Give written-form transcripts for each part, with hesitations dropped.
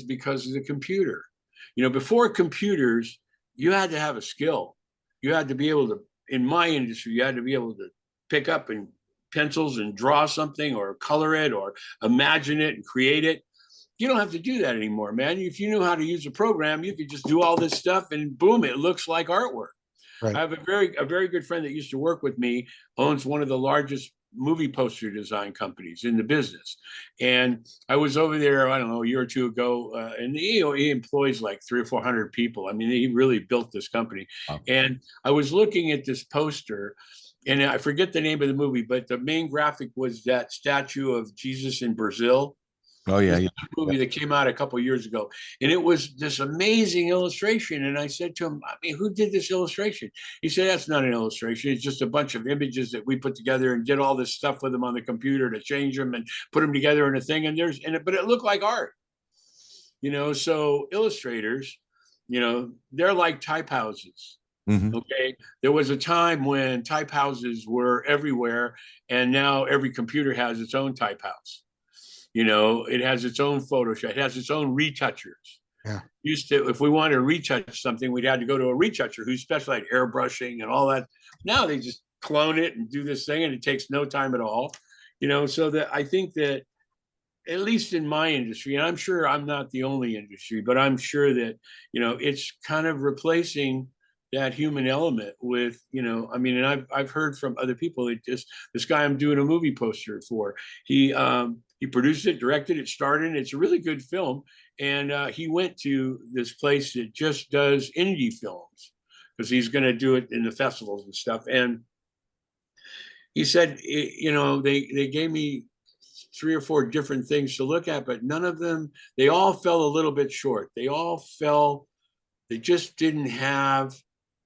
because of the computer. Before computers, you had to have a skill. You had to be able to, in my industry, you had to be able to pick up and pencils and draw something or color it or imagine it and create it. You don't have to do that anymore, man. If you knew how to use a program, you could just do all this stuff and boom, it looks like artwork. Right. I have a very good friend that used to work with me, owns one of the largest movie poster design companies in the business. And I was over there, I don't know, a year or two ago, and he employs like 300 or 400 people. I mean, he really built this company. Wow. And I was looking at this poster, and I forget the name of the movie, but the main graphic was that statue of Jesus in Brazil. Oh yeah, yeah. Movie that came out a couple of years ago, and it was this amazing illustration. And I said to him, I mean, who did this illustration? He said, that's not an illustration. It's just a bunch of images that we put together and did all this stuff with them on the computer to change them and put them together in a thing. And but it looked like art, so illustrators, they're like type houses. Mm-hmm. Okay. There was a time when type houses were everywhere, and now every computer has its own type house. It has its own Photoshop. It has its own retouchers. Yeah. Used to, if we wanted to retouch something, we'd had to go to a retoucher who specialized in airbrushing and all that. Now they just clone it and do this thing, and it takes no time at all. So that I think that, at least in my industry, and I'm sure I'm not the only industry, but I'm sure that, it's kind of replacing that human element with, I mean, and I've heard from other people, this guy I'm doing a movie poster for, he produced it, directed it, starred in it. It's a really good film. And he went to this place that just does indie films because he's going to do it in the festivals and stuff. And he said, they gave me 3 or 4 different things to look at, but none of them, they all fell a little bit short. They just didn't have,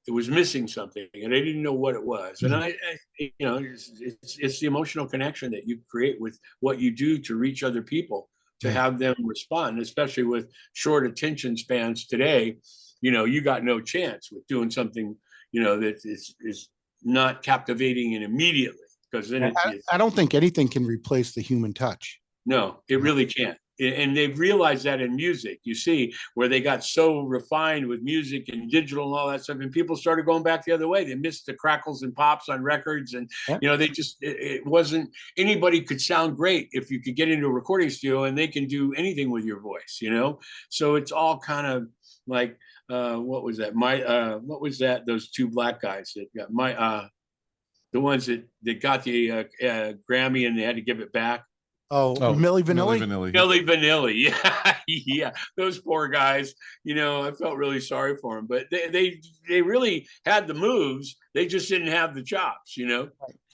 it was missing something, and I didn't know what it was. And it's the emotional connection that you create with what you do to reach other people, to have them respond, especially with short attention spans today. You got no chance with doing something, that is not captivating and immediately, because then I don't think anything can replace the human touch. No, it really can't. And they've realized that in music, you see, where they got so refined with music and digital and all that stuff, and people started going back the other way. They missed the crackles and pops on records, and they just, it wasn't, anybody could sound great if you could get into a recording studio, and they can do anything with your voice, So it's all kind of like, what was that? What was that? Those 2 black guys that got the ones that got the Grammy and they had to give it back. Oh, Milli Vanilli? Milli Vanilli, yeah, yeah. Those poor guys. I felt really sorry for them, but they really had the moves. They just didn't have the chops, Right.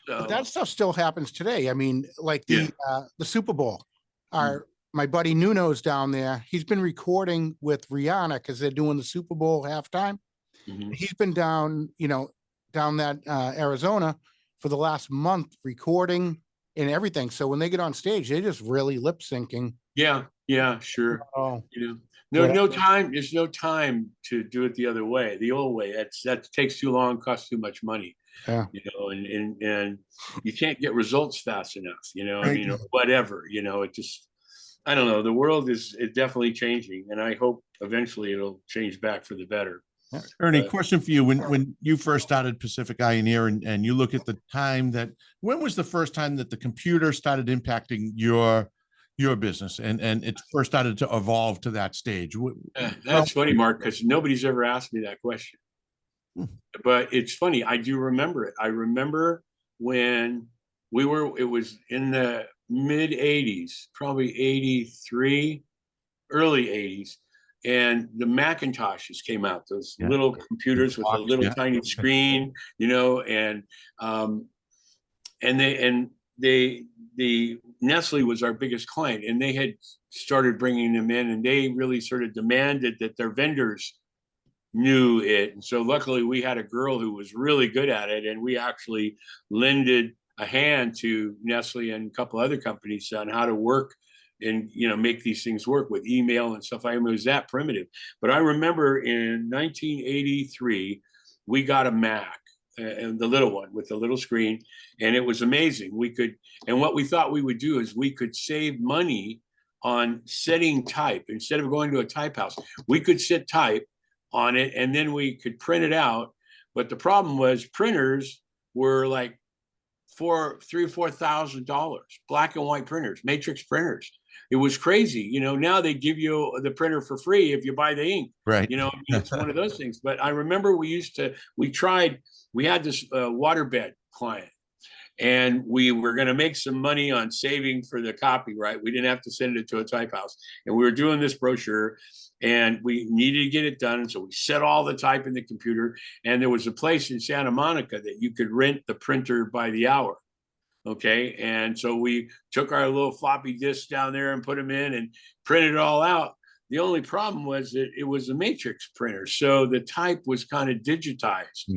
So, but that stuff still happens today. I mean, like the Super Bowl. My buddy Nuno's down there. He's been recording with Rihanna because they're doing the Super Bowl halftime. Mm-hmm. He's been down that Arizona for the last month recording and everything. So when they get on stage, they just really lip syncing. Yeah, sure. No time. There's no time to do it the other way, the old way. That takes too long, costs too much money. Yeah. And you can't get results fast enough. I mean, or whatever. It just, I don't know. The world is definitely changing, and I hope eventually it'll change back for the better. Ernie, question for you. When you first started Pacific Ioneer and you look at the time when was the first time that the computer started impacting your business and it first started to evolve to that stage? That's funny, Mark, because nobody's ever asked me that question. But it's funny. I do remember it. I remember when it was in the mid 80s, probably 83, early 80s. And the Macintoshes came out, those little computers with a little tiny screen, and Nestle was our biggest client, and they had started bringing them in, and they really sort of demanded that their vendors knew it. And so luckily we had a girl who was really good at it, and we actually lended a hand to Nestle and a couple other companies on how to work and make these things work with email and stuff. I mean, it was that primitive. But I remember in 1983 we got a Mac, and the little one with the little screen, and it was amazing. And what we thought we would do is we could save money on setting type. Instead of going to a type house, we could sit type on it and then we could print it out. But the problem was printers were like $3,000-4,000, black and white printers, matrix printers. It was crazy. You know, now they give you the printer for free if you buy the ink. Right. You know, I mean, it's one of those things. But I remember we had this waterbed client, and we were going to make some money on saving for the copyright. We didn't have to send it to a type house. And we were doing this brochure and we needed to get it done. And so we set all the type in the computer. And there was a place in Santa Monica that you could rent the printer by the hour. Okay. And so we took our little floppy disks down there and put them in and printed it all out. The only problem was that it was a matrix printer. So the type was kind of digitized,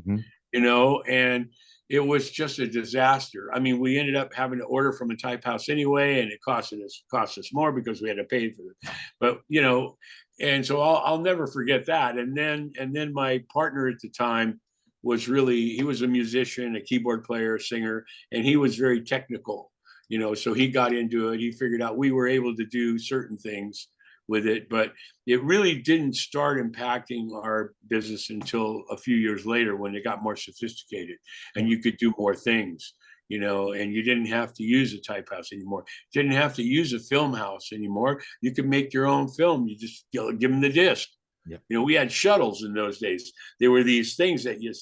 you know, and it was just a disaster. I mean, we ended up having to order from a type house anyway, and it cost us more because we had to pay for it. But, you know, and so I'll never forget that. And then my partner at the time he was a musician, a keyboard player, a singer, and he was very technical, you know, so he got into it. He figured out we were able to do certain things with it, but it really didn't start impacting our business until a few years later when it got more sophisticated and you could do more things, you know, and you didn't have to use a type house anymore. Didn't have to use a film house anymore. You could make your own film. You just give them the disc. Yep. You know, we had shuttles in those days. There were these things that you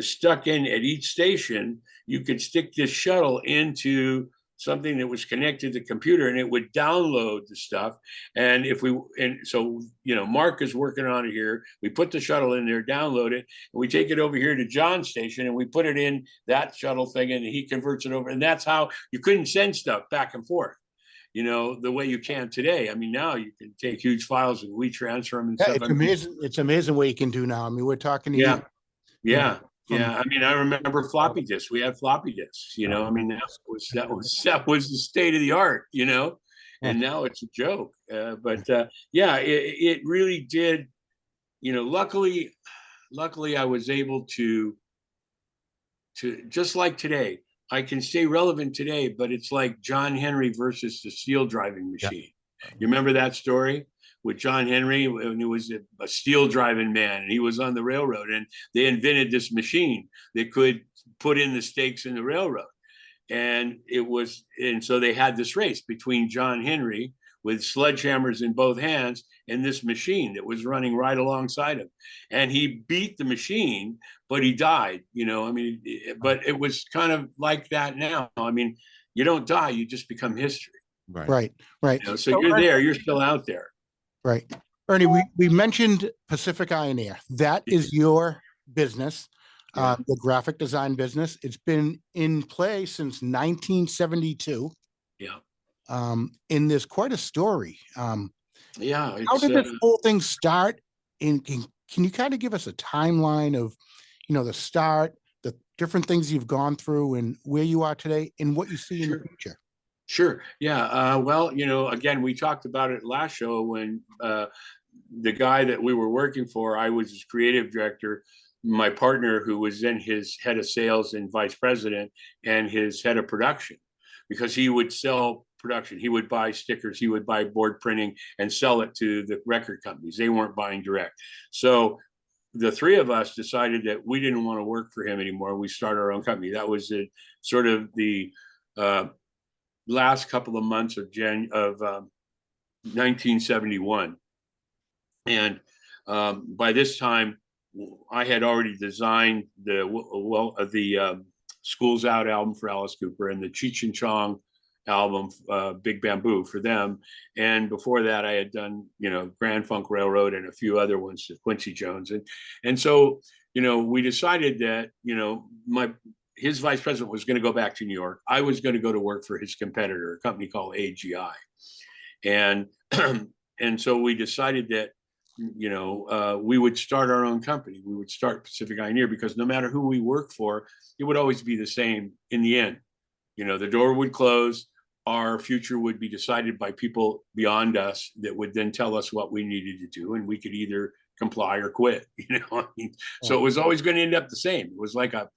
stuck in at each station. You could stick this shuttle into something that was connected to the computer and it would download the stuff. And so, you know, Mark is working on it here. We put the shuttle in there, download it, and we take it over here to John's station and we put it in that shuttle thing and he converts it over. And that's how you couldn't send stuff back and forth, you know, the way you can today. I mean, now you can take huge files and we transfer them and stuff. It's amazing. It's amazing what you can do now. I mean, we're talking to you. Yeah. I mean, I remember floppy disks. We had floppy disks, you know. I mean, that was the state of the art, you know. And now it's a joke. It really did, you know. Luckily, I was able to just like today. I can stay relevant today, but it's like John Henry versus the steel driving machine. You remember that story with John Henry when he was a steel driving man and he was on the railroad and they invented this machine that could put in the stakes in the railroad. And so they had this race between John Henry with sledgehammers in both hands and this machine that was running right alongside him. And he beat the machine, but he died, you know, I mean, but it was kind of like that now. I mean, you don't die, you just become history. Right. You know, so you're still out there. Right. Ernie, we mentioned Pacific Eye and Air. That is your business, the graphic design business. It's been in play since 1972. Yeah. And there's quite a story. How did this whole thing start? And can you kind of give us a timeline of, you know, the start, the different things you've gone through and where you are today and what you see in the future? Sure. Yeah. Well, you know, again, we talked about it last show when the guy that we were working for, I was his creative director, my partner, who was then his head of sales and vice president and his head of production, because he would sell production. He would buy stickers, he would buy board printing and sell it to the record companies. They weren't buying direct. So the three of us decided that we didn't want to work for him anymore. We started our own company. That was sort of the last couple of months of 1971. And by this time, I had already designed the School's Out album for Alice Cooper and the Cheech and Chong album, Big Bamboo, for them. And before that, I had done, you know, Grand Funk Railroad and a few other ones to Quincy Jones. And so, you know, we decided that, you know, his vice president was going to go back to New York. I was going to go to work for his competitor, a company called AGI. And so we decided that, you know, we would start our own company. We would start Pacific Eye and Ear because no matter who we work for, it would always be the same in the end. You know, the door would close. Our future would be decided by people beyond us that would then tell us what we needed to do. And we could either comply or quit, you know. I mean, so it was always going to end up the same. It was like a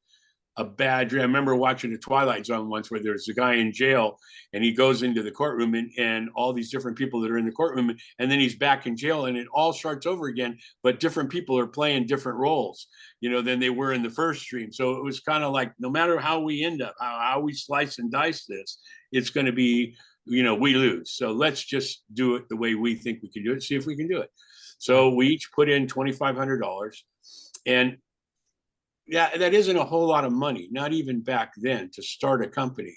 a bad dream. I remember watching the Twilight Zone once where there's a guy in jail and he goes into the courtroom and all these different people that are in the courtroom, and then he's back in jail and it all starts over again, but different people are playing different roles, than they were in the first dream. So it was kind of like, no matter how we end up, how we slice and dice this, it's going to be, we lose. So let's just do it the way we think we can do it, see if we can do it. So we each put in $2,500, and yeah, that isn't a whole lot of money, not even back then, to start a company.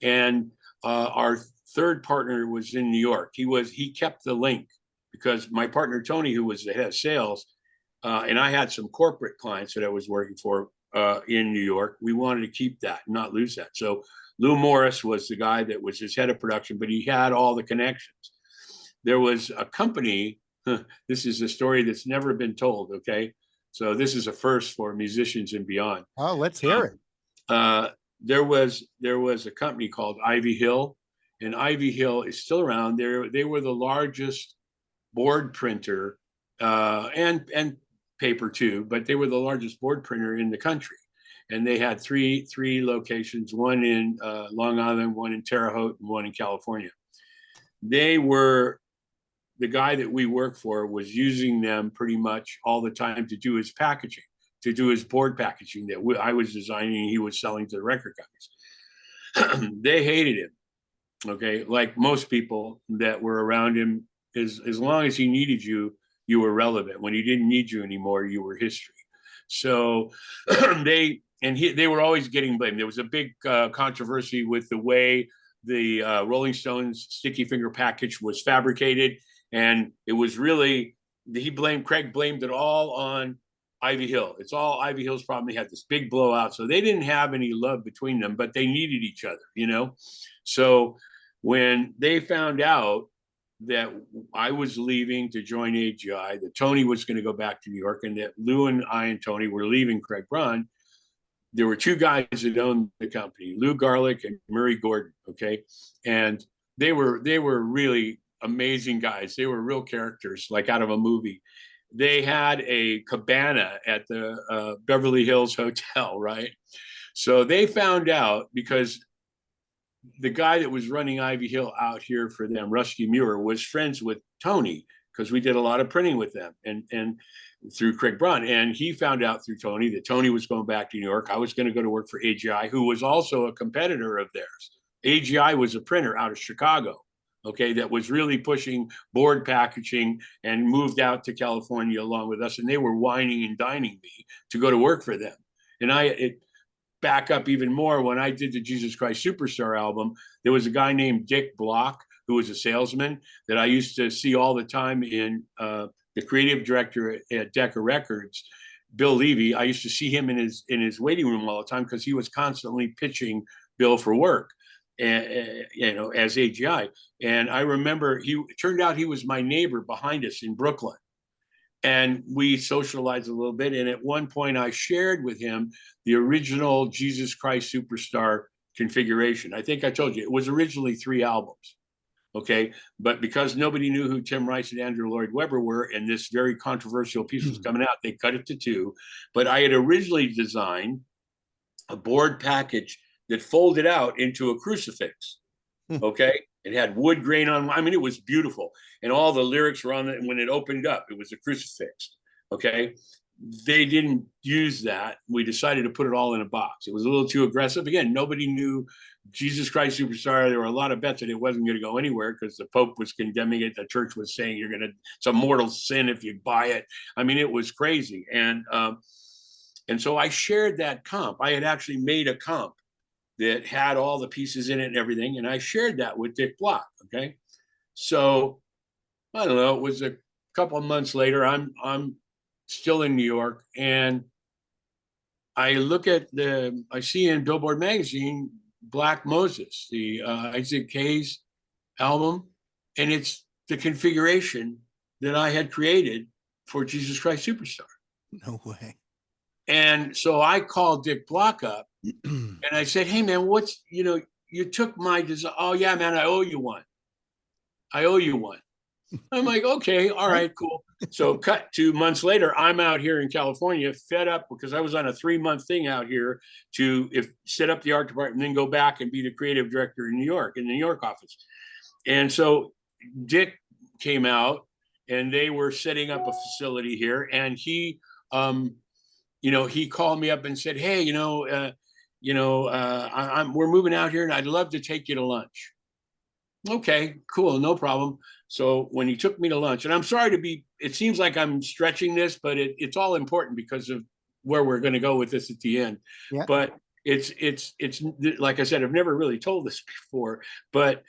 And our third partner was in New York. He kept the link because my partner, Tony, who was the head of sales, and I had some corporate clients that I was working for in New York. We wanted to keep that, not lose that. So Lou Morris was the guy that was his head of production, but he had all the connections. There was a company, this is a story that's never been told, okay? So this is a first for musicians and beyond. Oh, let's hear it. There was a company called Ivy Hill, and Ivy Hill is still around. They were the largest board printer and paper too, but they were the largest board printer in the country. And they had three locations, one in Long Island, one in Terre Haute, and one in California. The guy that we worked for was using them pretty much all the time to do his packaging, to do his board packaging that I was designing and he was selling to the record companies. They hated him, okay? Like most people that were around him, as long as he needed you, you were relevant. When he didn't need you anymore, you were history. So they were always getting blamed. There was a big controversy with the way the Rolling Stones sticky finger package was fabricated. And it was really, Craig blamed it all on Ivy Hill. It's all Ivy Hill's problem. They had this big blowout. So they didn't have any love between them, but they needed each other, So when they found out that I was leaving to join AGI, that Tony was going to go back to New York, and that Lou and I and Tony were leaving Craig Braun, there were two guys that owned the company, Lou Garlick and Murray Gordon, okay? And they were really amazing guys. They were real characters, like out of a movie. They had a cabana at the Beverly Hills Hotel, right? So they found out, because the guy that was running Ivy Hill out here for them, Rusty Muir, was friends with Tony, because we did a lot of printing with them and through Craig Braun. And he found out through Tony that Tony was going back to New York. I was going to go to work for AGI, who was also a competitor of theirs. AGI was a printer out of Chicago, okay, that was really pushing board packaging and moved out to California along with us. And they were whining and dining me to go to work for them. And it back up even more, when I did the Jesus Christ Superstar album, there was a guy named Dick Block, who was a salesman that I used to see all the time in the creative director at Decca Records, Bill Levy. I used to see him in his waiting room all the time, because he was constantly pitching Bill for work. And as AGI. And I remember it turned out he was my neighbor behind us in Brooklyn. And we socialized a little bit. And at one point I shared with him the original Jesus Christ Superstar configuration. I think I told you it was originally 3 albums. Okay. But because nobody knew who Tim Rice and Andrew Lloyd Webber were, and this very controversial piece was coming out, they cut it to 2. But I had originally designed a board package that folded out into a crucifix. Okay. It had wood grain on. I mean, it was beautiful. And all the lyrics were on it. And when it opened up, it was a crucifix. Okay. They didn't use that. We decided to put it all in a box. It was a little too aggressive. Again, nobody knew Jesus Christ Superstar. There were a lot of bets that it wasn't going to go anywhere, because the Pope was condemning it. The church was saying it's a mortal sin if you buy it. I mean, it was crazy. And so I shared that comp. I had actually made a comp that had all the pieces in it and everything. And I shared that with Dick Block. Okay. So I don't know, it was a couple of months later, I'm still in New York, and I see in Billboard magazine, Black Moses, the Isaac Hayes album. And it's the configuration that I had created for Jesus Christ Superstar. No way. And so I called Dick Block up and I said, hey man, you took my design. Oh yeah, man, I owe you one. I'm like, okay, all right, cool. So cut 2 months later, I'm out here in California, fed up because I was on a 3-month thing out here to set up the art department, and then go back and be the creative director in New York, in the New York office. And so Dick came out, and they were setting up a facility here, and he, he called me up and said, hey, we're moving out here, and I'd love to take you to lunch. Okay, cool, no problem. So when he took me to lunch, and I'm sorry it seems like I'm stretching this, but it's all important because of where we're going to go with this at the end. Yeah. But it's like I said, I've never really told this before, but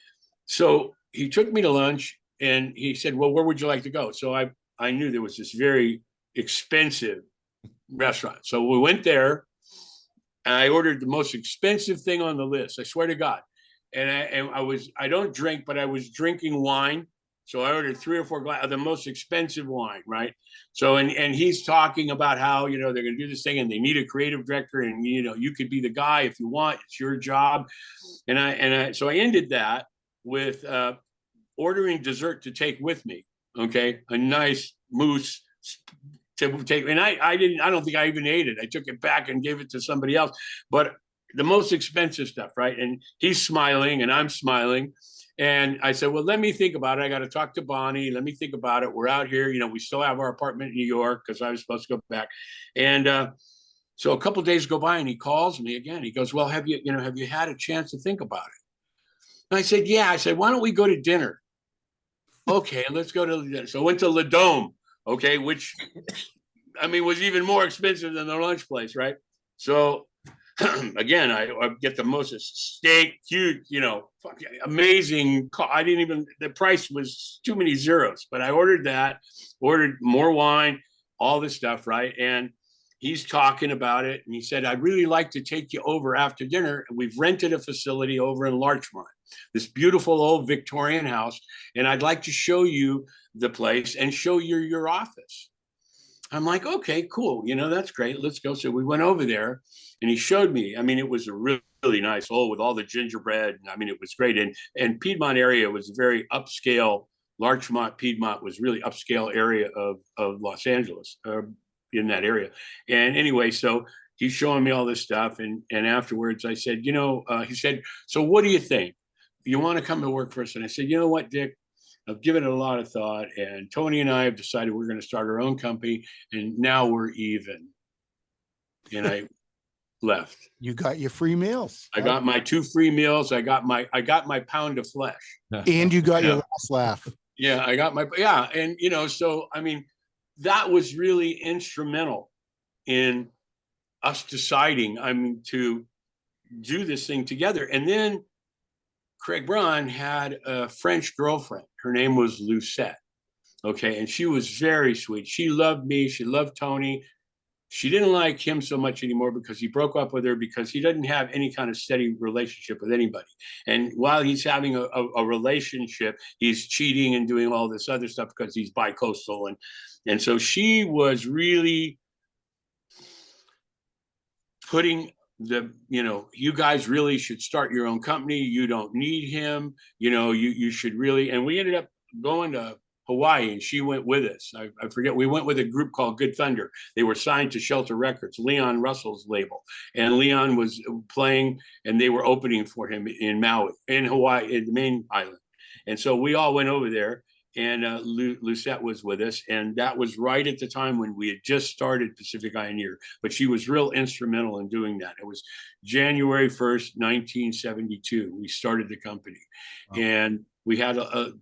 so he took me to lunch, and he said, well, where would you like to go? So I knew there was this very expensive restaurant. So we went there, and I ordered the most expensive thing on the list. I swear to God. And I don't drink, but I was drinking wine. So I ordered 3 or 4 glasses of the most expensive wine, right? So, and he's talking about how, they're going to do this thing, and they need a creative director, and, you could be the guy if you want, it's your job. So I ended that with ordering dessert to take with me. Okay. A nice mousse to take. And I don't think I even ate it. I took it back and gave it to somebody else, but the most expensive stuff, right? And he's smiling, and I'm smiling. And I said, well, let me think about it. I got to talk to Bonnie. Let me think about it. We're out here. We still have our apartment in New York because I was supposed to go back. And so a couple of days go by, and he calls me again. He goes, well, have you had a chance to think about it? And I said, yeah. I said, why don't we go to dinner? Okay, let's go to dinner. So I went to Le Dome, okay, which, was even more expensive than the lunch place, right? So again, I get the most steak, huge, amazing. The price was too many zeros, but I ordered more wine, all this stuff, right? And he's talking about it, and he said, I'd really like to take you over after dinner. And we've rented a facility over in Larchmont, this beautiful old Victorian house, and I'd like to show you the place and show you your office. I'm like, okay, cool. That's great. Let's go. So we went over there, and he showed me. It was a really, really nice hole with all the gingerbread. It was great. And Piedmont area was very upscale. Larchmont, Piedmont was really upscale area of Los Angeles, in that area. And anyway, so he's showing me all this stuff. And afterwards I said, he said, so what do you think? You want to come to work for us? And I said, you know what, Dick? I've given it a lot of thought, and Tony and I have decided we're going to start our own company, and now we're even. And I left. You got your free meals. I got my 2 free meals. I got my pound of flesh. And you got your last laugh. Yeah, I got and so that was really instrumental in us deciding to do this thing together. And then Craig Braun had a French girlfriend. Her name was Lucette. Okay. And she was very sweet. She loved me. She loved Tony. She didn't like him so much anymore because he broke up with her because he doesn't have any kind of steady relationship with anybody. And while he's having a relationship, he's cheating and doing all this other stuff because he's bi-coastal. And so she was really putting you guys really should start your own company. You don't need him. You should really. And we ended up going to Hawaii, and she went with us. I forget. We went with a group called Good Thunder. They were signed to Shelter Records, Leon Russell's label. And Leon was playing, and they were opening for him in Maui, in Hawaii, in the main island. And so we all went over there, and Lucette was with us. And that was right at the time when we had just started Pacific Ioneer, but she was real instrumental in doing that. It was January 1st, 1972. We started the company. Wow. And we had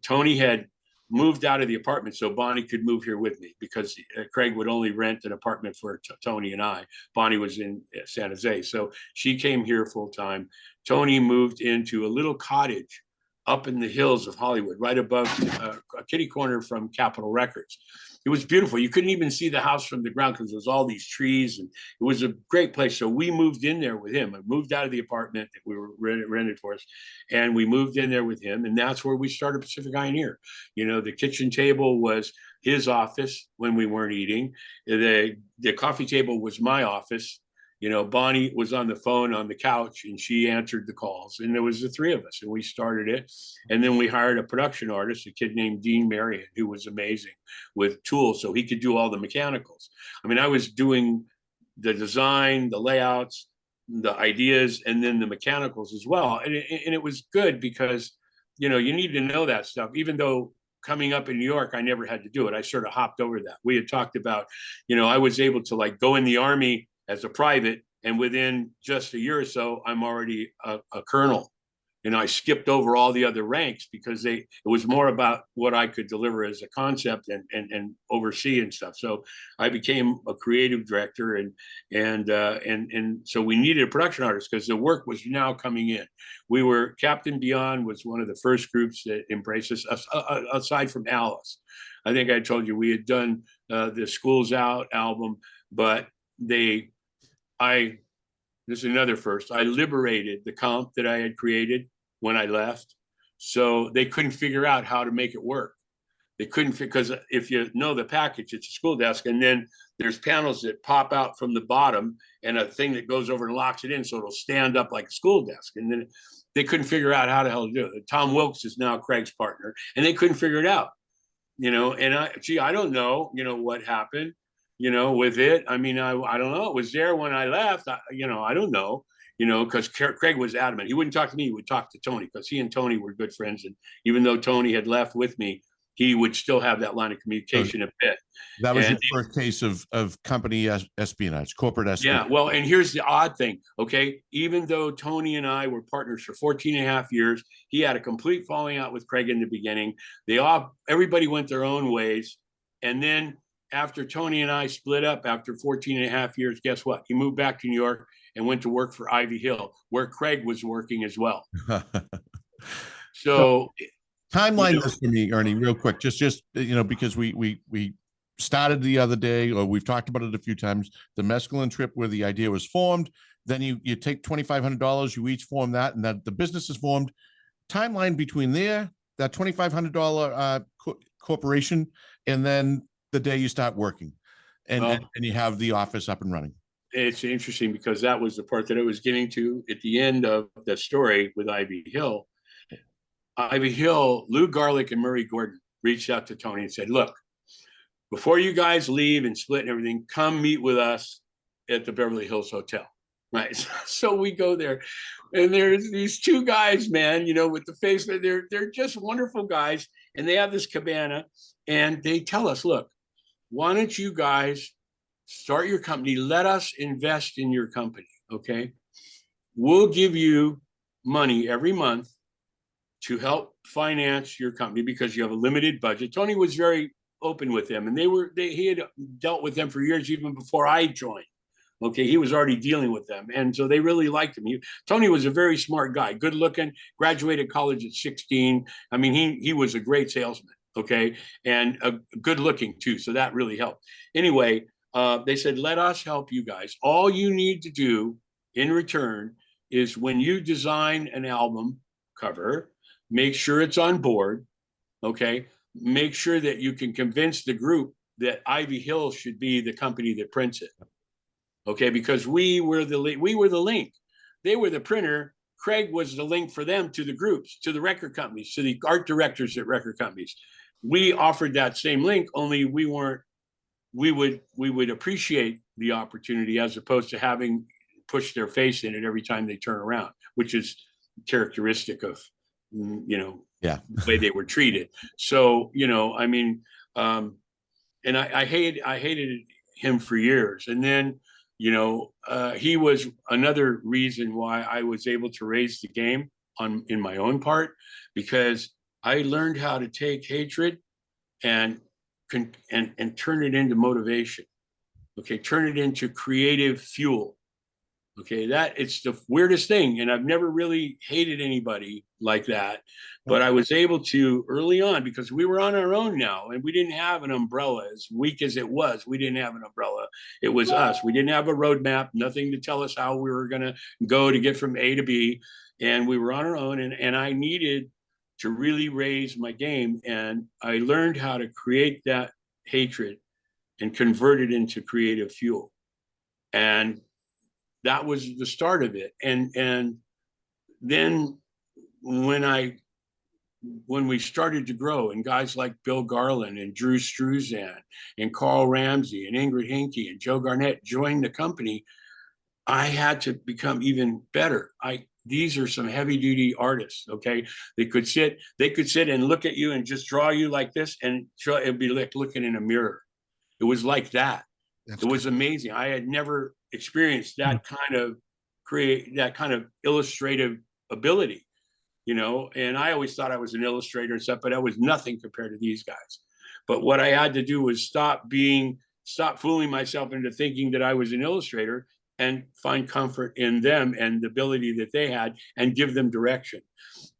Tony had moved out of the apartment so Bonnie could move here with me, because Craig would only rent an apartment for Tony and I. Bonnie was in San Jose, so she came here full time. Tony moved into a little cottage up in the hills of Hollywood, right above a kitty corner from Capitol Records. It was beautiful. You couldn't even see the house from the ground because there was all these trees, and it was a great place. So we moved in there with him. I moved out of the apartment that we were rented for us, and we moved in there with him. And that's where we started Pacific Ioneer. The kitchen table was his office when we weren't eating. The coffee table was my office. Bonnie was on the phone on the couch and she answered the calls, and there was the three of us, and we started it. And then we hired a production artist, a kid named Dean Marion, who was amazing with tools, so he could do all the mechanicals. I mean, I was doing the design, the layouts, the ideas, and then the mechanicals as well. And it was good because, you need to know that stuff. Even though coming up in New York, I never had to do it. I sort of hopped over that. We had talked about, I was able to like go in the Army as a private, and within just a year or so, I'm already a colonel. And I skipped over all the other ranks because it was more about what I could deliver as a concept and oversee and stuff. So I became a creative director, and so we needed a production artist because the work was now coming in. Captain Beyond was one of the first groups that embraced us, aside from Alice. I think I told you we had done the School's Out album, but this is another first. I liberated the comp that I had created when I left. So they couldn't figure out how to make it work. They couldn't, because if you know the package, it's a school desk, and then there's panels that pop out from the bottom and a thing that goes over and locks it in so it'll stand up like a school desk. And then they couldn't figure out how the hell to do it. Tom Wilkes is now Craig's partner, and they couldn't figure it out. And I don't know, what happened, with it. I mean, I don't know. It was there when I left. I don't know. Because Craig was adamant. He wouldn't talk to me. He would talk to Tony, because he and Tony were good friends. And even though Tony had left with me, he would still have that line of communication a bit. That was your first case of company espionage, corporate espionage. Yeah, well, and here's the odd thing, okay? Even though Tony and I were partners for 14 and a half years, he had a complete falling out with Craig in the beginning. Everybody went their own ways. And then after Tony and I split up after 14 and a half years, guess what? He moved back to New York and went to work for Ivy Hill, where Craig was working as well. So timeline this for me, Ernie, real quick, just because we started the other day, or we've talked about it a few times, the mescaline trip where the idea was formed. Then you take $2,500, you each form that, and that the business is formed. Timeline between that $2,500 corporation, and then the day you start working, and you have the office up and running. It's interesting because that was the part that I was getting to at the end of the story with Ivy Hill. Ivy Hill, Lou Garlick and Murray Gordon reached out to Tony and said, look, before you guys leave and split and everything, come meet with us at the Beverly Hills Hotel. Right. So we go there, and there's these two guys, man, with the face, they're just wonderful guys. And they have this cabana, and they tell us, look, why don't you guys start your company? Let us invest in your company. Okay. We'll give you money every month to help finance your company because you have a limited budget. Tony was very open with them, and he had dealt with them for years, even before I joined. Okay. He was already dealing with them. And so they really liked him. Tony was a very smart guy, good looking, graduated college at 16. I mean, he was a great salesman. Okay. And good looking too. So that really helped. Anyway, they said, let us help you guys. All you need to do in return is when you design an album cover, make sure it's on board. Okay. Make sure that you can convince the group that Ivy Hill should be the company that prints it. Okay. Because we were the link. They were the printer. Craig was the link for them to the groups, to the record companies, to the art directors at record companies. We offered that same link, only we would appreciate the opportunity as opposed to having pushed their face in it every time they turn around, which is characteristic of, the way they were treated. So, I mean, and I hated him for years. And then, he was another reason why I was able to raise the game in my own part, because I learned how to take hatred and turn it into motivation. Okay. Turn it into creative fuel. Okay. It's the weirdest thing. And I've never really hated anybody like that, but I was able to early on, because we were on our own now and we didn't have an umbrella. As weak as it was, we didn't have an umbrella. It was us. We didn't have a roadmap, nothing to tell us how we were going to go to get from A to B. And we were on our own, and I needed to really raise my game. And I learned how to create that hatred and convert it into creative fuel. And that was the start of it. And then when we started to grow, and guys like Bill Garland and Drew Struzan and Carl Ramsey and Ingrid Hinke and Joe Garnett joined the company, I had to become even better. These are some heavy duty artists. Okay. They could sit and look at you and just draw you like this, and it'd be like looking in a mirror. It was like that. It was amazing. I had never experienced that kind of illustrative ability, and I always thought I was an illustrator and stuff, but I was nothing compared to these guys. But what I had to do was stop fooling myself into thinking that I was an illustrator, and find comfort in them and the ability that they had, and give them direction.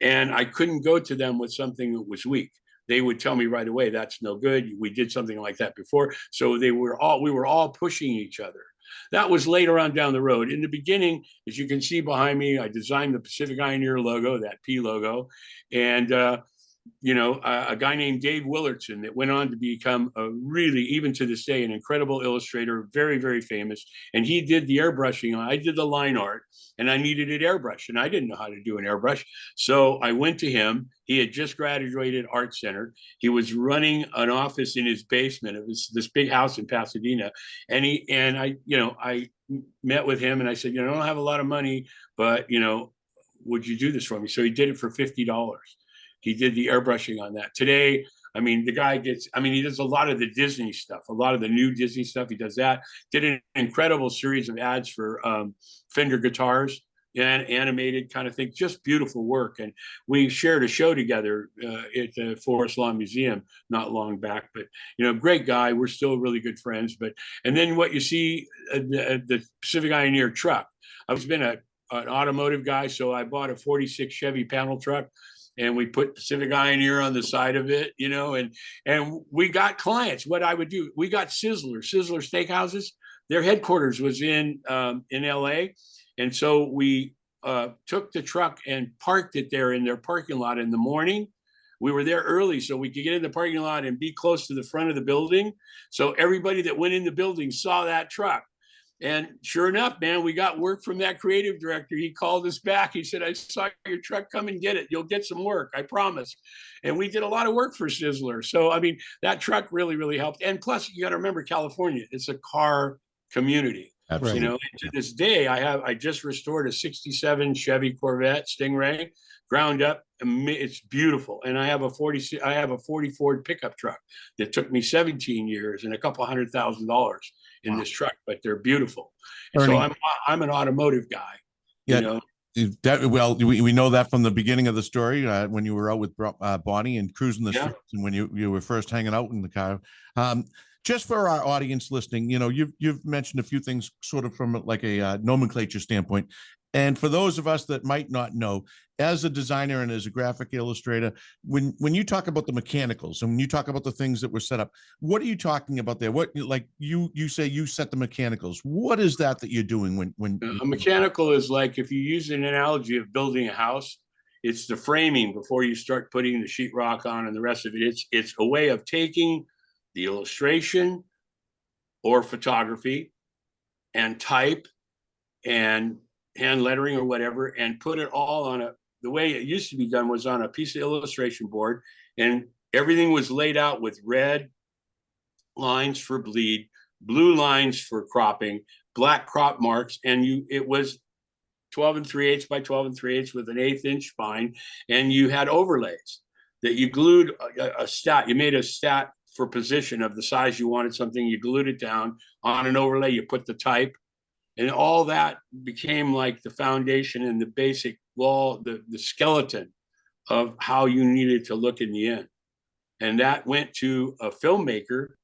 And I couldn't go to them with something that was weak. They would tell me right away, that's no good. We did something like that before. So we were all pushing each other. That was later on down the road. In the beginning, as you can see behind me, I designed the Pacific Ioneer logo, that P logo. And a guy named Dave Willardson that went on to become even to this day, an incredible illustrator, very, very famous. And he did the airbrushing. I did the line art, and I needed it airbrushed, and I didn't know how to do an airbrush. So I went to him. He had just graduated Art Center. He was running an office in his basement. It was this big house in Pasadena. And I met with him, and I said, I don't have a lot of money, but, would you do this for me? So he did it for $50. He did the airbrushing on that. Today, the guy he does a lot of the Disney stuff, a lot of the new Disney stuff. He does that. Did an incredible series of ads for Fender guitars and animated kind of thing. Just beautiful work. And we shared a show together at the Forest Lawn Museum not long back. But, great guy. We're still really good friends. And then what you see, the Pacific Ioneer truck. I've been an automotive guy, so I bought a 46 Chevy panel truck. And we put Pacific Ioneer on the side of it, and we got clients. What I would do, we got Sizzler Steakhouses. Their headquarters was in LA. And so we took the truck and parked it there in their parking lot in the morning. We were there early so we could get in the parking lot and be close to the front of the building. So everybody that went in the building saw that truck. And sure enough, man, we got work from that creative director. He called us back. He said, I saw your truck. Come and get it. You'll get some work. I promise. And we did a lot of work for Sizzler. So, that truck really, really helped. And plus, you got to remember, California, it's a car community. Absolutely. And to this day, I just restored a 67 Chevy Corvette Stingray, ground up. It's beautiful. And I have a 40 Ford pickup truck that took me 17 years and a couple $100,000 in this truck, but they're beautiful. Ernie, so I'm an automotive guy. Yeah. We know that from the beginning of the story, when you were out with Bonnie and cruising the streets, and when you were first hanging out in the car. Just for our audience listening, you've mentioned a few things sort of from like a nomenclature standpoint. And for those of us that might not know, as a designer and as a graphic illustrator, when you talk about the mechanicals and when you talk about the things that were set up, what are you talking about there? What, like you say you set the mechanicals. What is that you're doing when a mechanical is like, if you use an analogy of building a house, it's the framing before you start putting the sheetrock on and the rest of it. It's a way of taking the illustration or photography and type and hand lettering or whatever, and put it all on the way it used to be done was on a piece of illustration board, and everything was laid out with red lines for bleed, blue lines for cropping, black crop marks, and it was 12 3/8 by 12 3/8 with an 1/8 inch spine, and you had overlays that you glued a stat. You made a stat for position of the size you wanted something. You glued it down on an overlay. You put the type. And all that became like the foundation and the basic wall, the skeleton of how you needed to look in the end. And that went to a filmmaker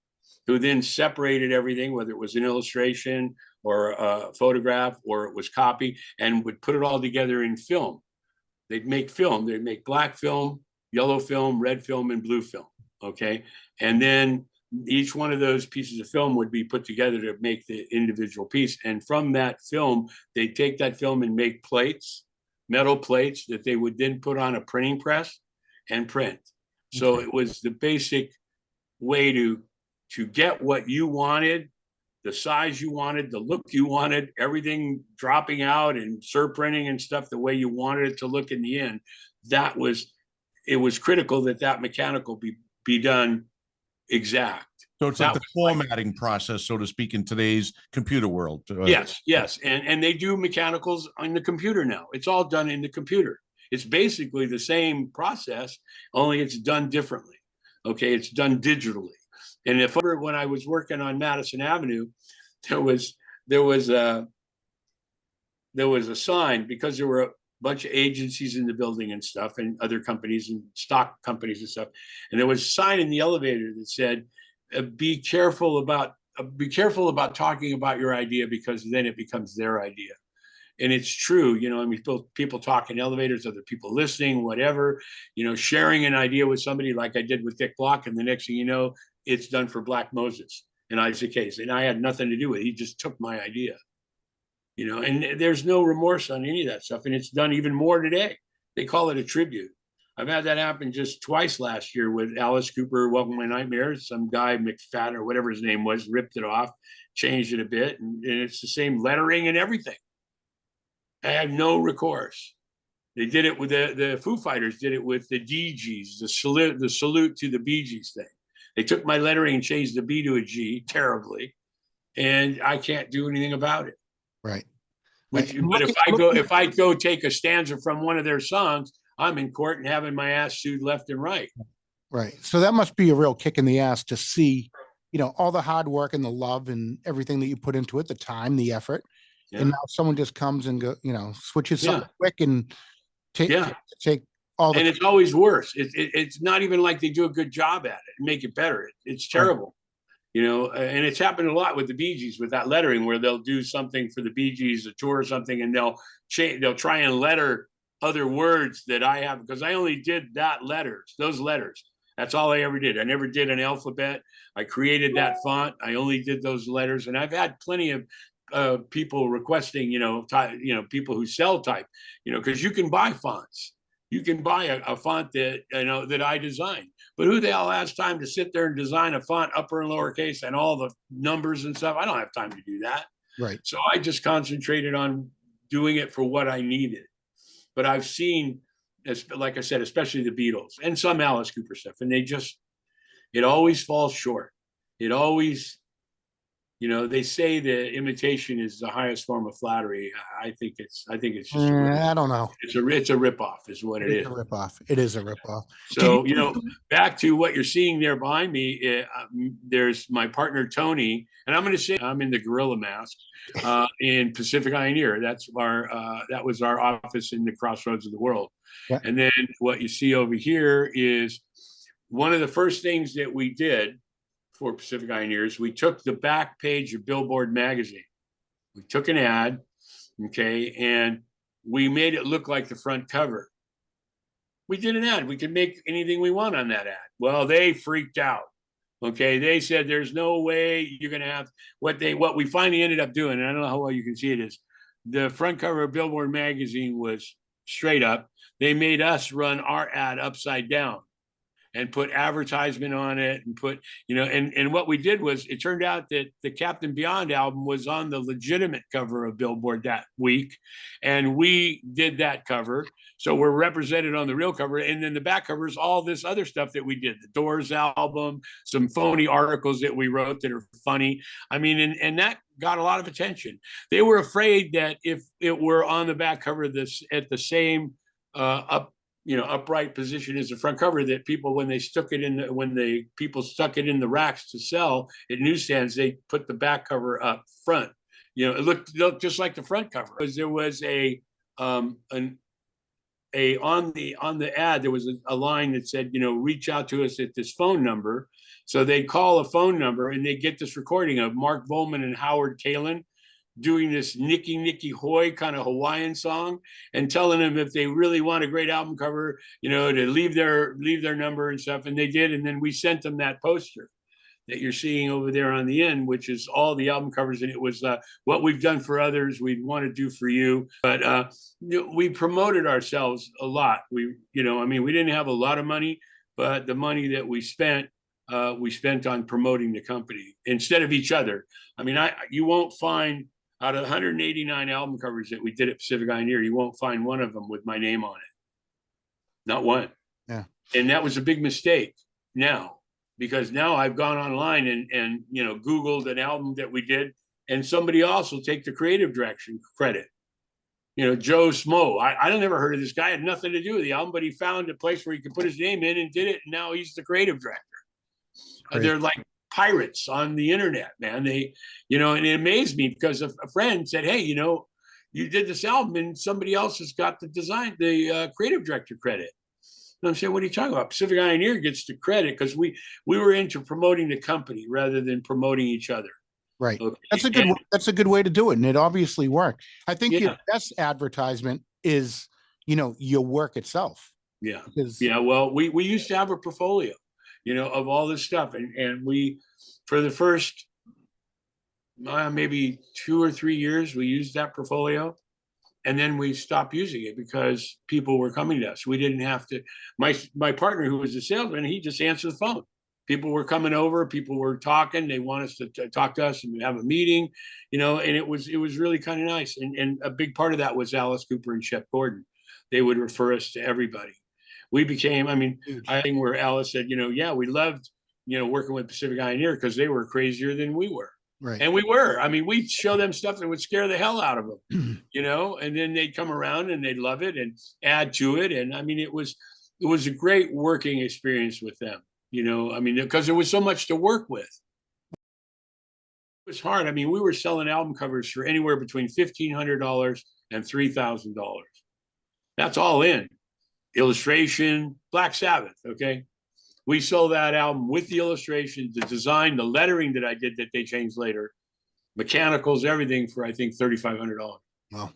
who then separated everything, whether it was an illustration or a photograph or it was copy, and would put it all together in film. They'd make film. They'd make black film, yellow film, red film, and blue film. Okay. And then each one of those pieces of film would be put together to make the individual piece. And from that film, they take that film and make plates, metal plates that they would then put on a printing press and print. So it was the basic way to get what you wanted the size you wanted, the look you wanted, everything dropping out and surprinting and stuff the way you wanted it to look in the end. It was critical that mechanical be done exact. So it's like That the formatting process, so to speak, in today's computer world. Yes. And they do mechanicals on the computer now. It's all done in the computer. It's basically the same process, only it's done differently. Okay, it's done digitally. And when I was working on Madison Avenue, there was a sign, because there were a bunch of agencies in the building and stuff, and other companies and stock companies and stuff. And there was a sign in the elevator that said, be careful about talking about your idea, because then it becomes their idea. And it's true, I mean, people talk in elevators, other people listening, whatever, sharing an idea with somebody like I did with Dick Block, and the next thing you know, it's done for Black Moses and Isaac Hayes, and I had nothing to do with it. He just took my idea, and there's no remorse on any of that stuff, and it's done even more today. They call it a tribute. I've had that happen just twice last year with Alice Cooper, Welcome to My Nightmares. Some guy, McFadden or whatever his name was, ripped it off, changed it a bit, and it's the same lettering and everything. I had no recourse. They did it with the Foo Fighters, did it with the DGs, the salute to the Bee Gees thing. They took my lettering and changed the B to a G terribly, and I can't do anything about it. Right. But if I go take a stanza from one of their songs, I'm in court and having my ass sued left and right. Right. So that must be a real kick in the ass to see, all the hard work and the love and everything that you put into it, the time, the effort. Yeah. And now someone just comes and switches something quick and take all the. And it's always worse. It's not even like they do a good job at it and make it better. It's terrible, and it's happened a lot with the Bee Gees with that lettering, where they'll do something for the Bee Gees, a tour or something, and they'll try and letter other words that I have, because I only did those letters. That's all I ever did. I never did an alphabet. I created that font. I only did those letters, and I've had plenty of people requesting, people who sell type, because you can buy fonts. You can buy a font that, that I designed. But who the hell has time to sit there and design a font, upper and lowercase, and all the numbers and stuff? I don't have time to do that. Right. So I just concentrated on doing it for what I needed. But I've seen, like I said, especially the Beatles and some Alice Cooper stuff, and it always falls short. It always, they say that imitation is the highest form of flattery. I think it's just. I don't know. It's a ripoff, is what it is. It's a ripoff. It is a ripoff. So back to what you're seeing there behind me. There's my partner Tony, and I'm going to say I'm in the gorilla mask in Pacific Pioneer. That was our office in the crossroads of the world. Yeah. And then what you see over here is one of the first things that we did for Pacific Pioneers. We took the back page of Billboard magazine. We took an ad, and we made it look like the front cover. We did an ad. We could make anything we want on that ad. Well, they freaked out. They said there's no way you're going to have what we finally ended up doing. And I don't know how well you can see it, is the front cover of Billboard magazine was straight up. They made us run our ad upside down and put advertisement on it and put, and what we did was, it turned out that the Captain Beyond album was on the legitimate cover of Billboard that week. And we did that cover. So we're represented on the real cover. And then the back cover is all this other stuff that we did, the Doors album, some phony articles that we wrote that are funny. I mean, and that got a lot of attention. They were afraid that if it were on the back cover at the same upright position as the front cover, that people, when people stuck it in the racks to sell at newsstands, they put the back cover up front. It looked just like the front cover. Because there was on the ad, there was a line that said, reach out to us at this phone number. So they call a phone number and they get this recording of Mark Volman and Howard Kalin doing this Nicky Nicky Hoy kind of Hawaiian song, and telling them if they really want a great album cover, to leave their number and stuff. And they did. And then we sent them that poster that you're seeing over there on the end, which is all the album covers. And it was what we've done for others, we'd want to do for you. But we promoted ourselves a lot. We didn't have a lot of money, but the money that we spent, we spent on promoting the company instead of each other. I mean, you won't find out of 189 album covers that we did at Pacific Pioneer, you won't find one of them with my name on it. Not one. Yeah. And that was a big mistake now, because now I've gone online and Googled an album that we did, and somebody else will take the creative direction credit. Joe Smo. I never heard of this guy, had nothing to do with the album, but he found a place where he could put his name in and did it. And now he's the creative director. They're like pirates on the internet, man. They, and it amazed me because a friend said, hey, you did this album and somebody else has got the design, the creative director credit. And I'm saying, what are you talking about? Pacific Pioneer gets the credit because we were into promoting the company rather than promoting each other. Right. Okay. That's a good way to do it. And it obviously worked. I think your best advertisement is, your work itself. Yeah. Well, we used to have a portfolio, of all this stuff. And we, for the first maybe 2 or 3 years, we used that portfolio. And then we stopped using it because people were coming to us. We didn't have to. My partner, who was a salesman, he just answered the phone. People were coming over. People were talking. They want us to talk to us and have a meeting, and it was really kind of nice. And a big part of that was Alice Cooper and Shep Gordon. They would refer us to everybody. We became, I think where Alice said, we loved, working with Pacific Pioneer because they were crazier than we were. Right. And we were. We'd show them stuff that would scare the hell out of them, and then they'd come around and they'd love it and add to it. And it was a great working experience with them, because there was so much to work with. It was hard. We were selling album covers for anywhere between $1,500 and $3,000. That's all in. Illustration, Black Sabbath, okay? We sold that album with the illustration, the design, the lettering that I did that they changed later, mechanicals, everything for, I think, $3,500. Wow.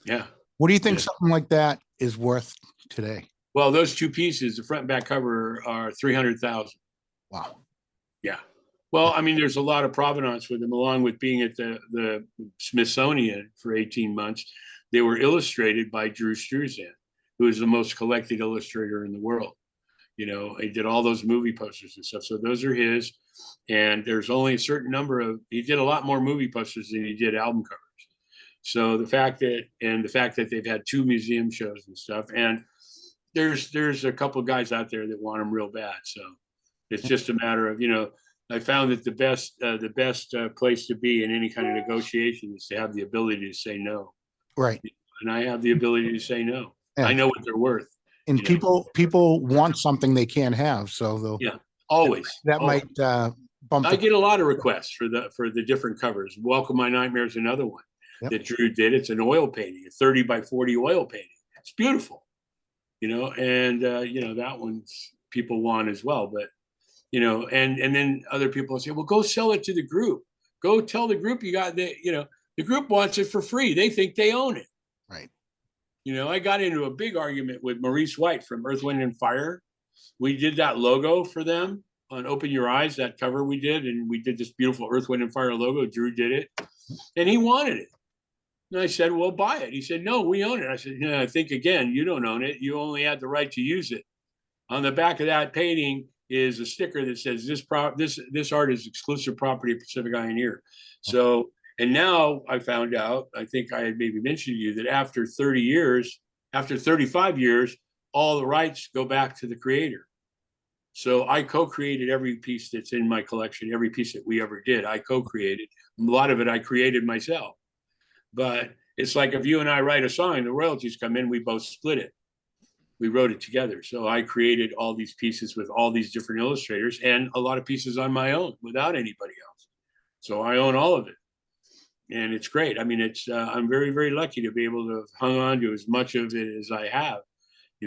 Yeah. What do you think something like that is worth today? Well, those two pieces, the front and back cover, are $300,000. Wow. Yeah. Well, there's a lot of provenance with them, along with being at the Smithsonian for 18 months. They were illustrated by Drew Struzan, who is the most collected illustrator in the world. He did all those movie posters and stuff. So those are his. And there's only a certain number he did a lot more movie posters than he did album covers. So the fact that they've had 2 museum shows and stuff, and there's a couple of guys out there that want them real bad. So it's just a matter of, I found that the best place to be in any kind of negotiation is to have the ability to say no. Right. And I have the ability to say no. Yeah. I know what they're worth. And people want something they can't have, so they'll always. Might bump. I get a lot of requests for the different covers. Welcome My Nightmare is another one that Drew did. It's an oil painting, a 30 by 40 oil painting. It's beautiful, and that one's people want as well. But and then other people say, well, go sell it to the group. Go tell the group you got the group wants it for free. They think they own it. Right. I got into a big argument with Maurice White from Earth, Wind and Fire. We did that logo for them on Open Your Eyes, that cover we did. And we did this beautiful Earth, Wind and Fire logo. Drew did it and he wanted it. And I said, well, buy it. He said, no, we own it. I said, I think, again, you don't own it. You only had the right to use it. On the back of that painting is a sticker that says this art is exclusive property of Pacific Pioneer. So, and now I found out, I think I had maybe mentioned to you that after 35 years, all the rights go back to the creator. So I co-created every piece that's in my collection, every piece that we ever did, I co-created. A lot of it I created myself. But it's like if you and I write a song, the royalties come in, we both split it. We wrote it together. So I created all these pieces with all these different illustrators and a lot of pieces on my own without anybody else. So I own all of it. And it's great. It's I'm very, very lucky to be able to have hung on to as much of it as I have.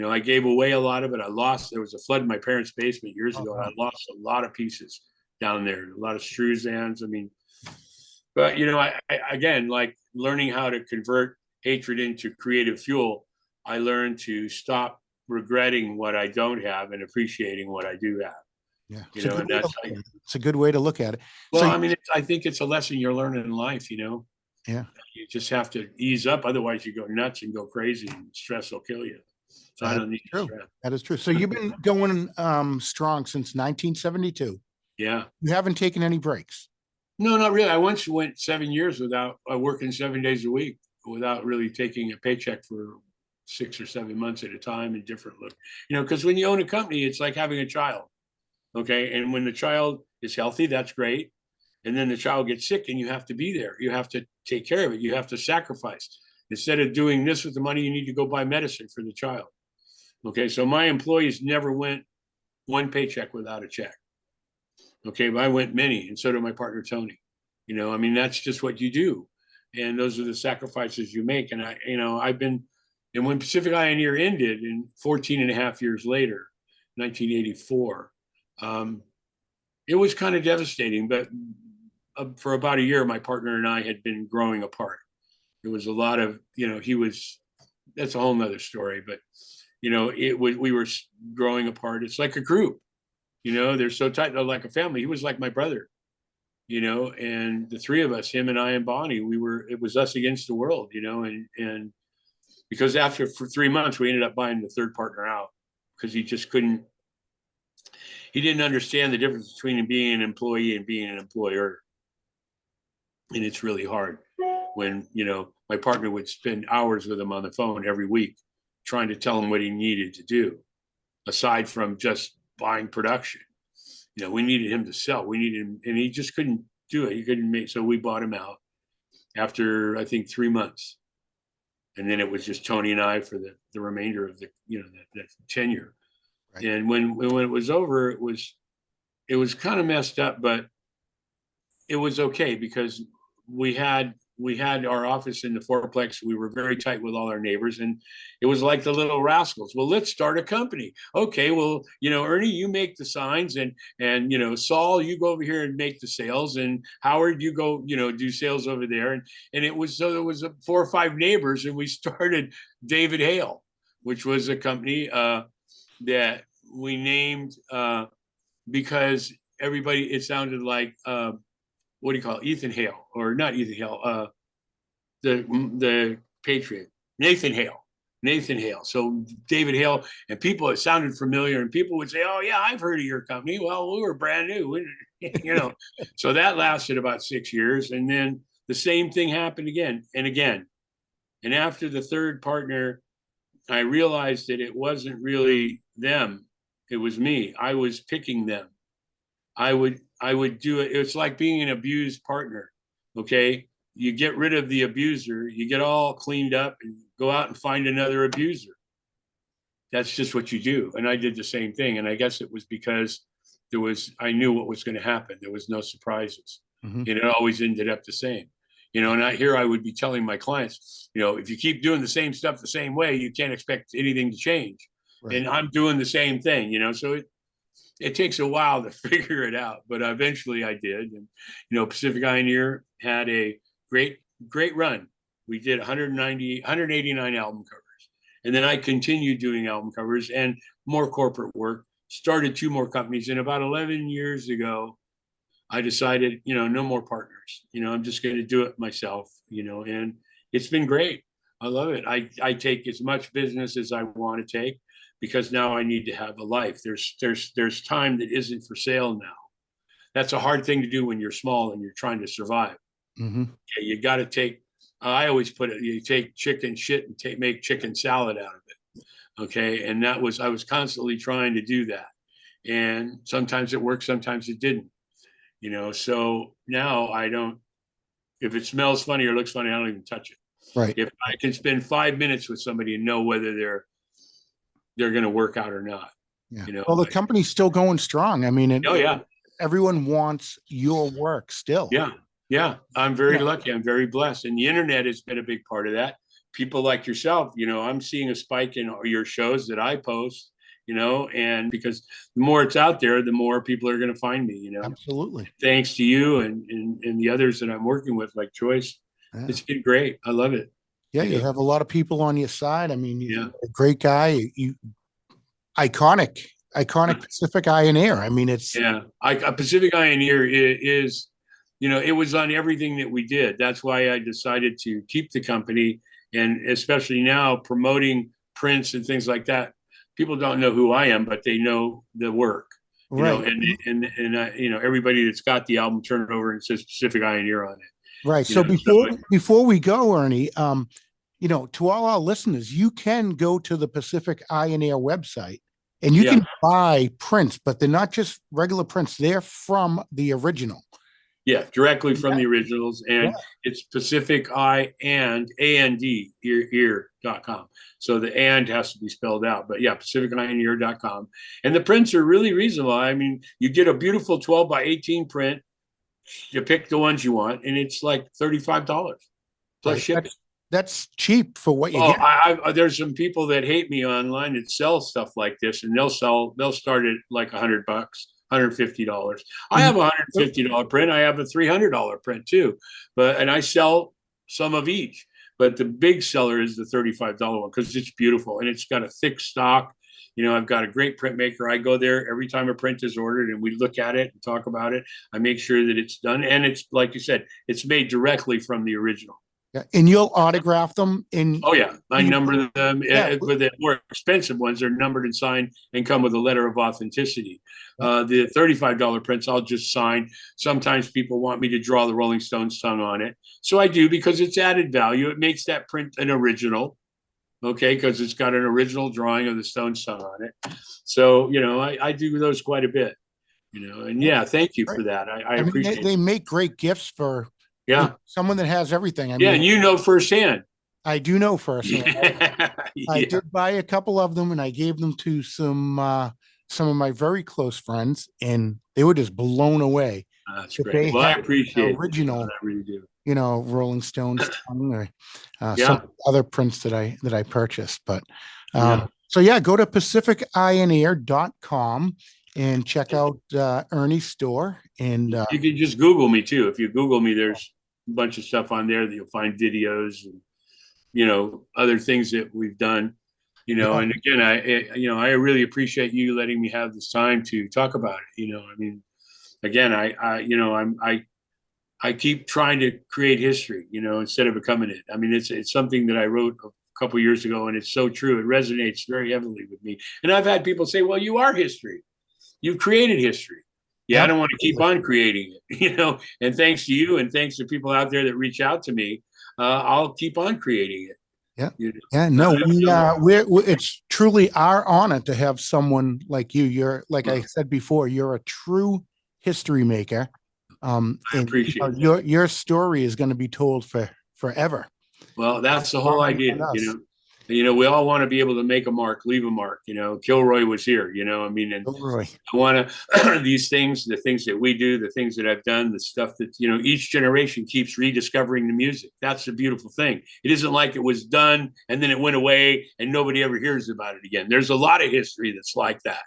I gave away a lot of it. There was a flood in my parents' basement years ago. And I lost a lot of pieces down there, a lot of Struzans. But, I again, like learning how to convert hatred into creative fuel, I learned to stop regretting what I don't have and appreciating what I do have. Yeah. It's a good way to look at it. Well, I think it's a lesson you're learning in life, Yeah. You just have to ease up. Otherwise you go nuts and go crazy and stress will kill you. So I don't need to True. stress. That is true. So you've been going strong since 1972. Yeah. You haven't taken any breaks. No, not really. I once went 7 years without working 7 days a week without really taking a paycheck for 6 or 7 months at a time in different look. Because when you own a company, it's like having a child. Okay. And when the child is healthy, that's great. And then the child gets sick and you have to be there. You have to take care of it. You have to sacrifice. Instead of doing this with the money, you need to go buy medicine for the child. Okay. So my employees never went one paycheck without a check. Okay. But I went many, and so did my partner, Tony. That's just what you do. And those are the sacrifices you make. And and when Pacific Ioneer ended in 14 and a half years later, 1984, it was kind of devastating, but for about a year, my partner and I had been growing apart. There was a lot of, that's a whole nother story, but we were growing apart. It's like a group, they're so tight, they're like a family. He was like my brother, and the three of us, him and I and Bonnie, it was us against the world, and because for 3 months, we ended up buying the third partner out because he didn't understand the difference between being an employee and being an employer. And it's really hard when, my partner would spend hours with him on the phone every week trying to tell him what he needed to do, aside from just buying production. We needed him to sell. We needed him, and he just couldn't do it. He couldn't so we bought him out after, I think, 3 months. And then it was just Tony and I for the remainder of the, that tenure. Right. And when it was over, it was kind of messed up, but it was okay because we had our office in the fourplex. We were very tight with all our neighbors, and it was like the Little Rascals. Well, let's start a company. Okay, well, Ernie, you make the signs, and Saul, you go over here and make the sales, and Howard, you go, do sales over there. And it was, so there was 4 or 5 neighbors, and we started David Hale, which was a company that we named because it sounded like what do you call it? Ethan Hale, or not Ethan Hale, the Patriot, Nathan Hale. So David Hale, and people, it sounded familiar, and people would say, "Oh yeah, I've heard of your company." Well, we were brand new, So that lasted about 6 years, and then the same thing happened again and again. And after the third partner, I realized that it wasn't really them; it was me. I was picking them. I would do it. It's like being an abused partner. Okay. You get rid of the abuser, you get all cleaned up and go out and find another abuser. That's just what you do. And I did the same thing. And I guess it was because I knew what was going to happen. There was no surprises. Mm-hmm. And it always ended up the same. And I would be telling my clients, if you keep doing the same stuff the same way, you can't expect anything to change. Right. And I'm doing the same thing, so it takes a while to figure it out, but eventually I did. And, Pacific Ioneer had a great run. We did 189 album covers. And then I continued doing album covers and more corporate work, started 2 more companies. And about 11 years ago, I decided, no more partners, I'm just going to do it myself, and it's been great. I love it. I take as much business as I want to take, because now I need to have a life. There's time that isn't for sale now. That's a hard thing to do when you're small and you're trying to survive. Mm-hmm. Yeah, you got to take. I always put it. You take chicken shit and make chicken salad out of it. Okay, and I was constantly trying to do that, and sometimes it worked, sometimes it didn't. So now I don't. If it smells funny or looks funny, I don't even touch it. Right. If I can spend 5 minutes with somebody and know whether they're going to work out or not. Yeah. Well, the company's still going strong. I mean, oh yeah, everyone wants your work still. Yeah. I'm very lucky. I'm very blessed, and the internet has been a big part of that. People like yourself, I'm seeing a spike in your shows that I post. And because the more it's out there, the more people are going to find me. Absolutely. Thanks to you and the others that I'm working with, like Joyce. Yeah. It's been great. I love it. Yeah, you have a lot of people on your side. I mean, you're a great guy. You iconic Pacific Ioneer. I mean, it's Pacific Ioneer is, it was on everything that we did. That's why I decided to keep the company, and especially now promoting prints and things like that, people don't know who I am, but they know the work. You know, Right. and you know, everybody that's got the album, turn it over and it says Pacific Ioneer on it. Right. You So know, before we go, Ernie, you know, to all our listeners, you can go to the Pacific Ioneer website and you Yeah. can buy prints, but they're not just regular prints. They're from the original. Yeah, directly from the originals. And Yeah. it's Pacific I and A-N-D ear.com. So the and has to be spelled out. But yeah, pacificioneer.com. And the prints are really reasonable. I mean, you get a beautiful 12 by 18 print. You pick the ones you want, and it's like $35 plus Right. shipping. That's cheap for what you Oh, get. there's some people that hate me online that sell stuff like this, and they'll start at like $100, $150. I have a $150 print. I have a $300 print too, and I sell some of each. But the big seller is the $35 one because it's beautiful and it's got a thick stock. You know, I've got a great printmaker. I go there every time a print is ordered and we look at it and talk about it. I make sure that it's done. And it's, like you said, it's made directly from the original. Yeah. And you'll autograph them in. Oh, yeah. I number them. Yeah. For the more expensive ones, they're numbered and signed and come with a letter of authenticity. The $35 prints, I'll just sign. Sometimes people want me to draw the Rolling Stones tongue on it. So I do because it's added value. It makes that print an original. Okay, because it's got an original drawing of the Stones tongue on it. So, you know, I do those quite a bit, you know, and yeah, thank you for that. I mean, appreciate it. they make great gifts for someone that has everything. I Yeah, mean, and you know firsthand. I do know firsthand. I Yeah. did buy a couple of them and I gave them to some of my very close friends and they were just blown away. That's that great. they Well, I had appreciate original, it. I really do. you know, Rolling Stones tongue or Yeah. some other prints that I purchased. But Yeah. so yeah, go to pacificioneer.com and check out Ernie's store. And You can just Google me too. If you Google me, there's a bunch of stuff on there that you'll find videos and, you know, other things that we've done, you know, and again, I really appreciate you letting me have this time to talk about it. You know, I mean, again, I keep trying to create history, you know, instead of becoming it. I mean, it's something that I wrote a couple of years ago and it's so true. It resonates very heavily with me. And I've had people say, well, you are history. You've created history. Yeah, I don't want to keep on creating it, you know, and thanks to you and thanks to people out there that reach out to me, I'll keep on creating it. Yeah. You know? Yeah. No, it's truly our honor to have someone like you. You're, like I said before, you're a true history maker. I appreciate your story is going to be told forever. Well, that's the whole idea, you know. You know, we all want to be able to make a mark, leave a mark. You know, Kilroy was here. You know, I mean, and Kilroy. I want to these things, the things that we do, the things that I've done, the stuff that, you know, each generation keeps rediscovering the music. That's the beautiful thing. It isn't like it was done and then it went away and nobody ever hears about it again. There's a lot of history that's like that,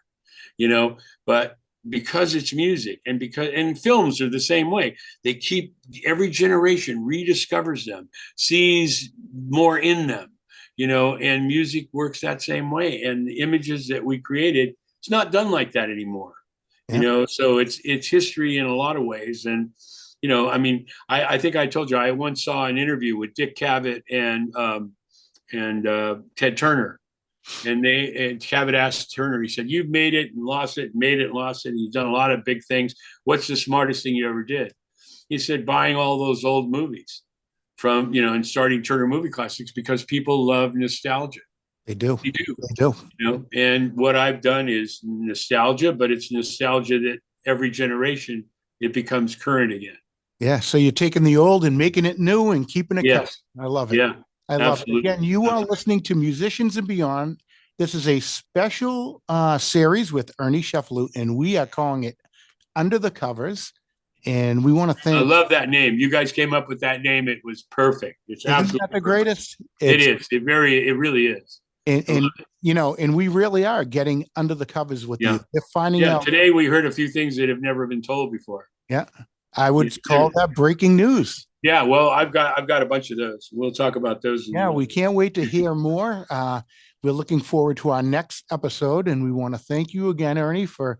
you know, but because it's music and films are the same way. They keep, every generation rediscovers them, sees more in them, you know, and music works that same way. And the images that we created, it's not done like that anymore, you know, so it's history in a lot of ways. And, you know, I mean, I think I told you, I once saw an interview with Dick Cavett and Ted Turner. And Cavett asked Turner, he said, you've made it and lost it, made it and lost it. And you've done a lot of big things. What's the smartest thing you ever did? He said, buying all those old movies from, you know, and starting Turner Movie Classics because people love nostalgia. They do. They do. They do. You know, and what I've done is nostalgia, but it's nostalgia that every generation, it becomes current again. Yeah. So you're taking the old and making it new and keeping it. Yes. I love it. Yeah. I love it. Again, you are listening to Musicians and Beyond. This is a special series with Ernie Cefalu, and we are calling it Under the Covers. And we want to thank. I love that name. You guys came up with that name. It was perfect. It's absolutely the greatest. It is. It really is. And you know, and we really are getting under the covers with you. They're finding out. Today we heard a few things that have never been told before. Yeah, I would call that breaking news. Yeah, well, I've got a bunch of those. We'll talk about those. Yeah, we can't wait to hear more. We're looking forward to our next episode, and we want to thank you again, Ernie, for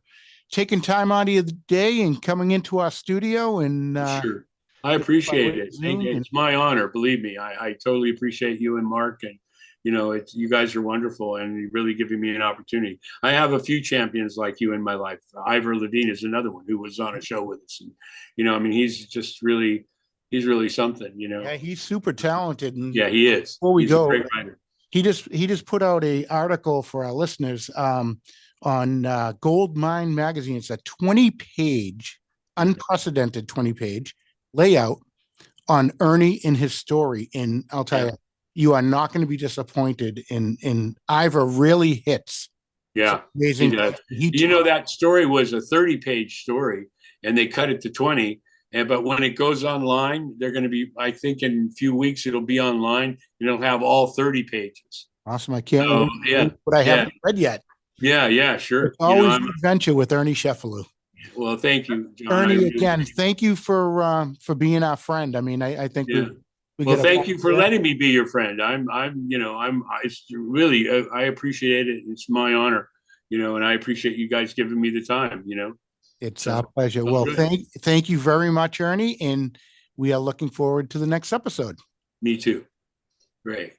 taking time out of your day and coming into our studio. And sure, I appreciate it. It's my honor. Believe me, I totally appreciate you and Mark, and you know, it's, you guys are wonderful and you're really giving me an opportunity. I have a few champions like you in my life. Ivor Levine is another one who was on a show with us. And, you know, I mean, he's just really, he's really something, you know? Yeah, he's super talented. And Yeah, he is. before we He's a go, great writer. he just put out a article for our listeners on Gold Mine Magazine. It's a 20-page, unprecedented 20-page layout on Ernie and his story. And I'll tell you, you are not going to be disappointed in Ivor really hits. Yeah, Amazing. he does. You know, that story was a 30-page story and they cut it to 20. And but when it goes online, they're going to be, I think in a few weeks, it'll be online and it'll have all 30 pages. Awesome. I can't So, wait. yeah, But I haven't read yet. Yeah, sure. It's always an adventure with Ernie Cefalu. Well, thank you, John. Ernie, again, thank you for being our friend. I mean, I think well, thank you for letting me be your friend. It's really, I appreciate it. It's my honor, you know, and I appreciate you guys giving me the time, you know. It's our pleasure. Well, thank you very much, Ernie. And we are looking forward to the next episode. Me too. Great.